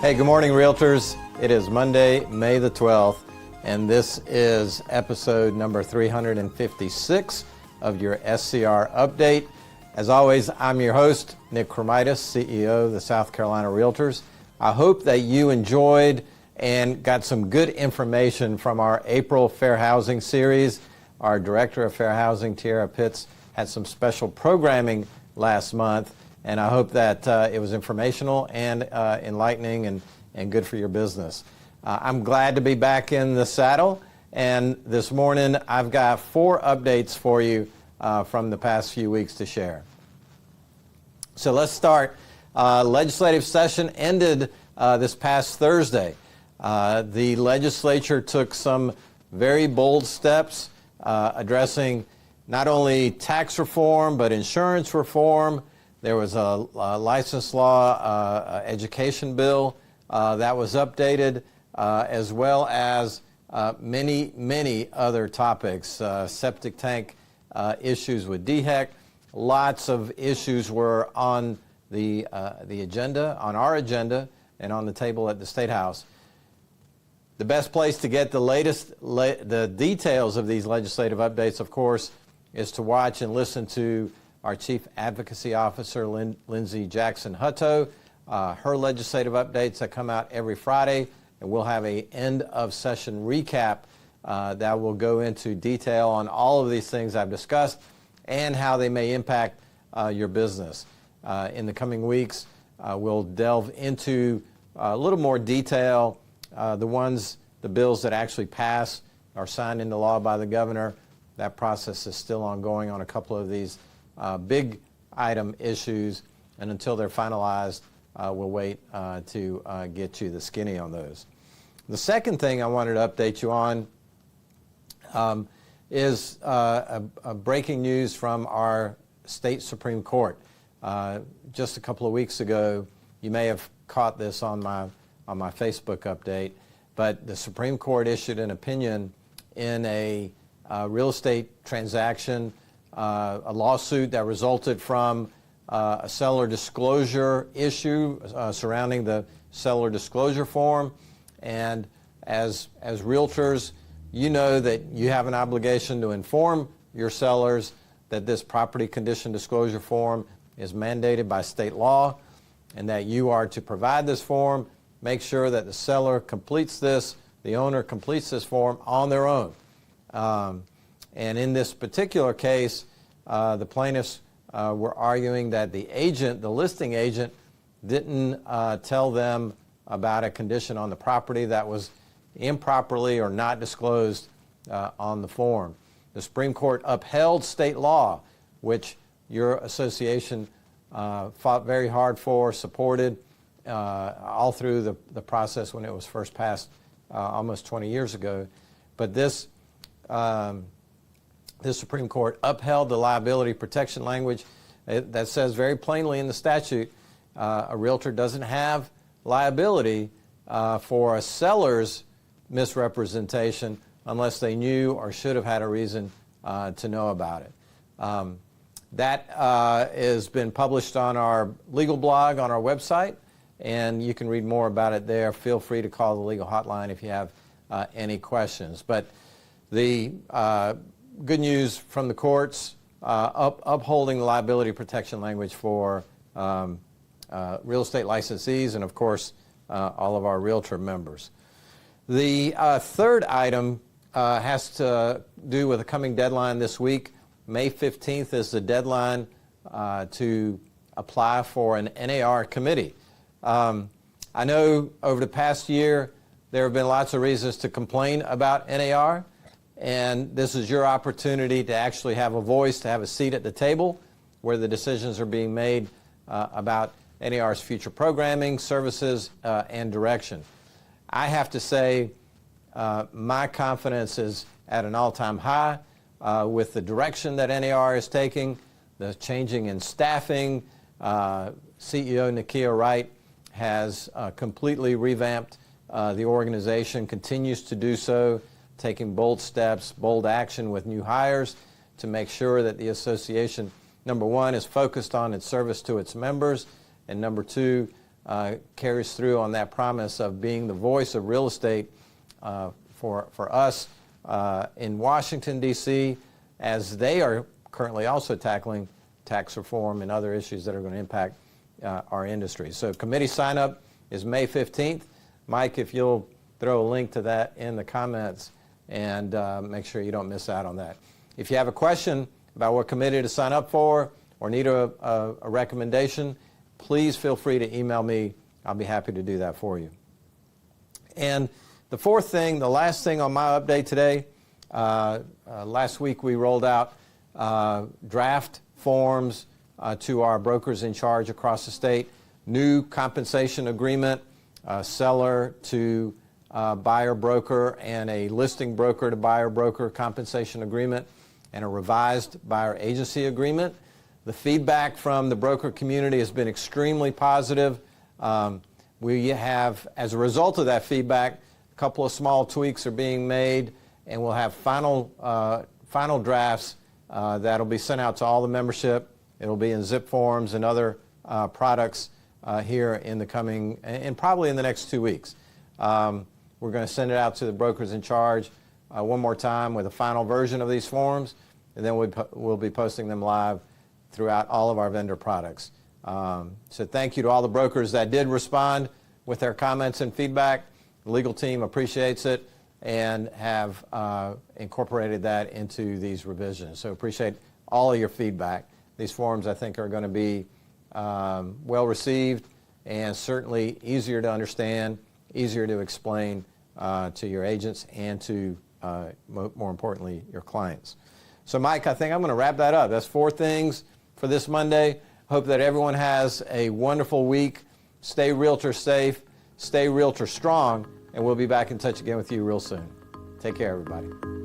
Hey, good morning, Realtors. It is Monday, May the 12th, and this is episode number 356 of your SCR Update. As always, I'm your host, Nick Kremydas, CEO of the South Carolina Realtors. I hope that you enjoyed and got some good information from our April Fair Housing series. Our Director of Fair Housing, Tiara Pitts, had some special programming last month, and I hope that it was informational and enlightening and good for your business. I'm glad to be back in the saddle, and this morning I've got 4 updates for you from the past few weeks to share. So let's start. Legislative session ended this past Thursday. The legislature took some very bold steps addressing not only tax reform but insurance reform. There was a license law education bill that was updated, as well as many other topics, septic tank issues with DHEC. Lots of issues were on the agenda, on our agenda, and on the table at the State House. The best place to get the details of these legislative updates, of course, is to watch and listen to our Chief Advocacy Officer, Lindsay Jackson-Hutto. Her legislative updates that come out every Friday, and we'll have an end-of-session recap that will go into detail on all of these things I've discussed and how they may impact your business. In the coming weeks, we'll delve into a little more detail. The bills that actually pass are signed into law by the governor. That process is still ongoing on a couple of these big item issues, and until they're finalized, we'll wait to get you the skinny on those. The second thing I wanted to update you on is a breaking news from our state Supreme Court. Just a couple of weeks ago, you may have caught this on my Facebook update, but the Supreme Court issued an opinion in a real estate transaction, a lawsuit that resulted from a seller disclosure issue surrounding the seller disclosure form. And as realtors, you know that you have an obligation to inform your sellers that this property condition disclosure form is mandated by state law, and that you are to provide this form. Make sure that the seller completes this, the owner completes this form on their own. And in this particular case, the plaintiffs were arguing that the listing agent, didn't tell them about a condition on the property that was improperly or not disclosed on the form. The Supreme Court upheld state law, which your association fought very hard for, supported all through the process when it was first passed almost 20 years ago. But this Supreme Court upheld the liability protection language that says very plainly in the statute, a realtor doesn't have liability for a seller's misrepresentation unless they knew or should have had a reason to know about it. That has been published on our legal blog on our website, and you can read more about it there. Feel free to call the legal hotline if you have any questions. But the good news from the courts, upholding the liability protection language for real estate licensees and, of course, all of our realtor members. The third item has to do with a coming deadline this week. May 15th is the deadline to apply for an NAR committee. I know over the past year there have been lots of reasons to complain about NAR, and this is your opportunity to actually have a voice, to have a seat at the table where the decisions are being made about NAR's future programming, services, and direction. I have to say my confidence is at an all-time high with the direction that NAR is taking, the changing in staffing. CEO Nakia Wright has completely revamped the organization, continues to do so, taking bold steps, bold action with new hires to make sure that the association, number one, is focused on its service to its members, and number two, carries through on that promise of being the voice of real estate for us in Washington, D.C., as they are currently also tackling tax reform and other issues that are going to impact our industry. So committee sign-up is May 15th. Mike, if you'll throw a link to that in the comments and make sure you don't miss out on that. If you have a question about what committee to sign up for or need a recommendation, please feel free to email me. I'll be happy to do that for you. And the fourth thing, the last thing on my update today, last week we rolled out draft forms to our brokers in charge across the state, new compensation agreement, seller to buyer broker, and a listing broker to buyer broker compensation agreement, and a revised buyer agency agreement. The feedback from the broker community has been extremely positive. We have, as a result of that feedback, a couple of small tweaks are being made, and we'll have final drafts that'll be sent out to all the membership. It'll be in zip forms and other products here in the coming, and probably in the next 2 weeks. We're going to send it out to the brokers in charge one more time with a final version of these forms, and then we'll be posting them live throughout all of our vendor products. So thank you to all the brokers that did respond with their comments and feedback. The legal team appreciates it and have incorporated that into these revisions. So appreciate all of your feedback. These forms, I think, are going to be well received and certainly easier to understand, easier to explain to your agents and to, more importantly, your clients. So, Mike, I think I'm going to wrap that up. That's 4 things for this Monday. Hope that everyone has a wonderful week. Stay realtor safe, stay realtor strong, and we'll be back in touch again with you real soon. Take care, everybody.